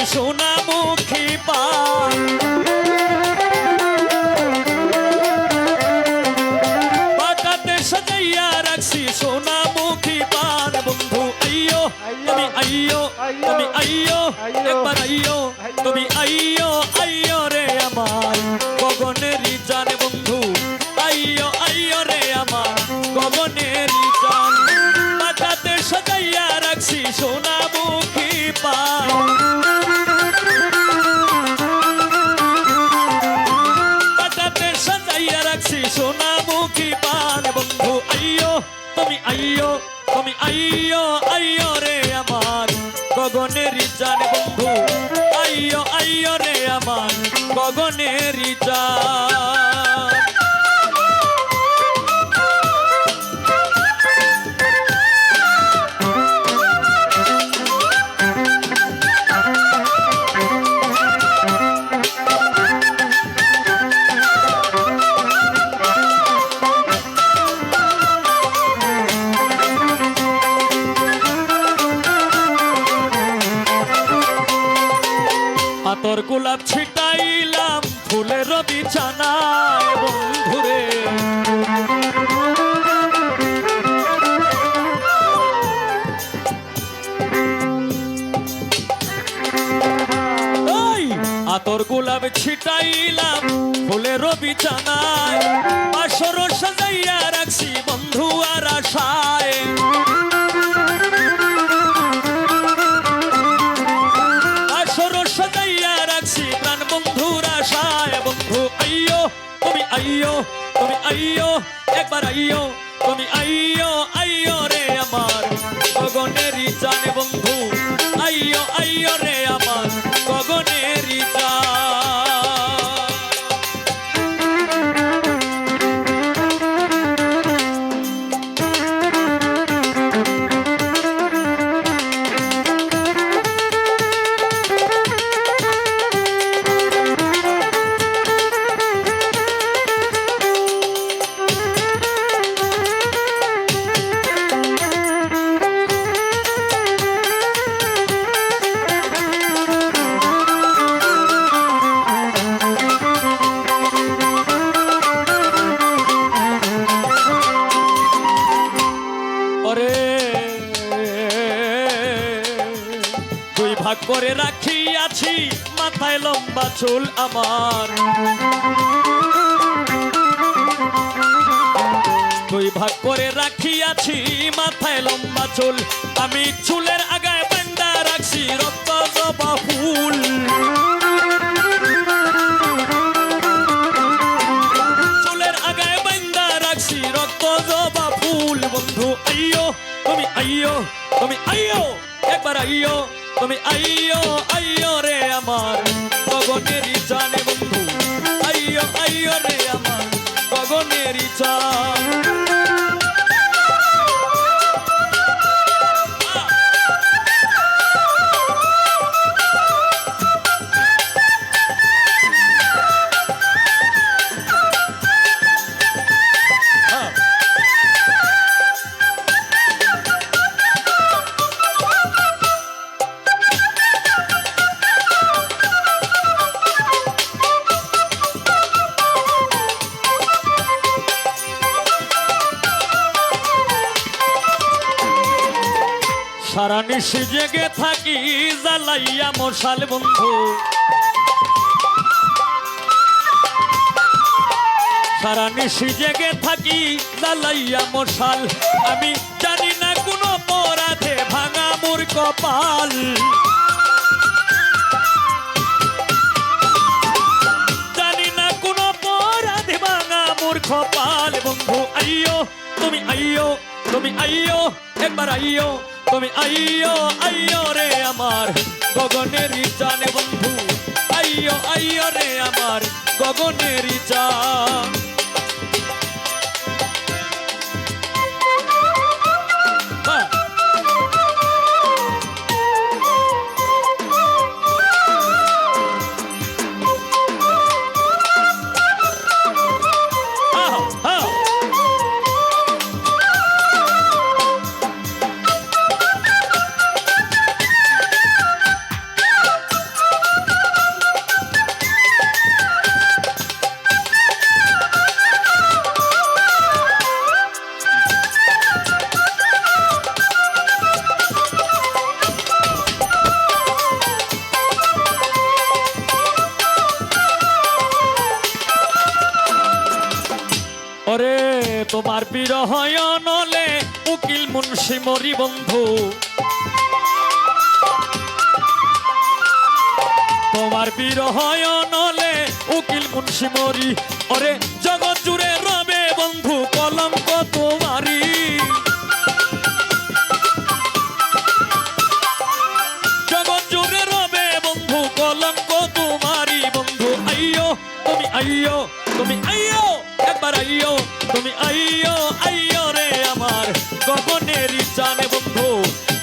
সোনামুখী পান বাটাতে সাজাইয়া রাখছি সোনামুখী পান বন্ধু আইয়ো তুমি আইয়ো তুমি আইয়ো একবার আইয়ো তুমি আইয়ো আইয়ো রে আমার গগনেরই জান বন্ধু আইয়ো আইয়ো রে আমার গগনেরই জান বাটাতে সাজাইয়া রাখছি সোনামুখী পান বাটাতে সাজাইয়া রাখছি সোনামুখী পান বন্ধু আইয়ো তুমি আইয়ো তুমি আইয়ো আইয়ো রে আমার গগনেরই জান বন্ধু আইয়ো আইয়ো রে আমার গগনেরই জান আতর গোলাপ ছিটাইলাম ফুলের বিছানায় বন্ধুরে আতর গোলাপ ছিটাইলাম ফুলের বিছানায় বাসর সাজাইয়া রাখছি বন্ধু আর আশায় আইয়ো তুমি আইয়ো একবার আইয়ো তুমি আইয়ো আইয়ো রে আমার গগনেরই জান বন্ধু আইয়ো আইয়ো রে আমার গগনেরই জান ভাগ করে রাখিয়াছি মাথায় লম্বা চুল আমার দুই ভাগ করে রাখিয়াছি মাথায় লম্বা চুল আমি চুলের আগায় বান্ধা রাখছি রক্ত জবা ফুল চুলের আগায় বান্ধা রাখছি রক্ত জবা ফুল বন্ধু আইয়ো তুমি আইয়ো তুমি আইয়ো একবার আইয়ো তুমি আইয়ো আইয়ো রে আমার গগনেরই জান বন্ধু আইয়ো আইয়ো রে আমার গগনেরই জান সারা নিশি জেগে থাকি জ্বালাইয়া মশাল বন্ধু সারা নিশি জেগে থাকি জ্বালাইয়া মশাল আমি জানি না কোনো অপরাধে ভাঙা মোর কপাল জানি না কোনো অপরাধে ভাঙা মোর কপাল বন্ধু আইয়ো তুমি আইয়ো তুমি আইয়ো একবার আইয়ো তুমি আইয়ো আইয়ো রে আমার গগনেরই জান বন্ধু আইয়ো আইয়ো রে আমার গগনেরই জান তোমার বিরহ নলে উকিল মুন্সি মরি বন্ধু, তোমার বিরহ নলে উকিল মুন্সি মরি। ওরে জগৎ জুড়ে রবে বন্ধু কলঙ্ক তোমারি, জগৎ জুড়ে রবে বন্ধু কলঙ্ক তোমারি। বন্ধু আইয়ো তুমি আইয়ো, তুমি আইয়ো একবার আইয়ো, তুমি আইয়ো আইয়ো রে আমার গগনেরই চান বন্ধু,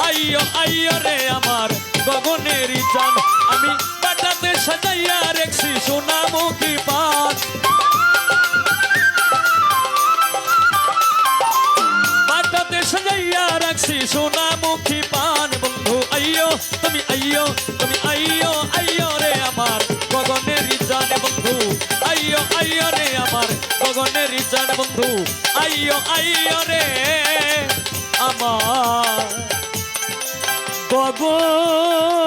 আইয়ো আইয়ো রে আমার গগনেরই চান। আমি পাটাতে সাজাইয়া রেখছি সোনামুখী পান, পাটাতে সাজাইয়া রাখছি সোনামুখী পান। বন্ধু আইয়ো তুমি আইয়ো, তুমি আইয়ো আইয়ো রে আমার গগনেরই চান বন্ধু, আইয়ো আইয়ো রে আমার গগনেরই চান বন্ধু, আইয়ো আইয়ো রে আমার গগন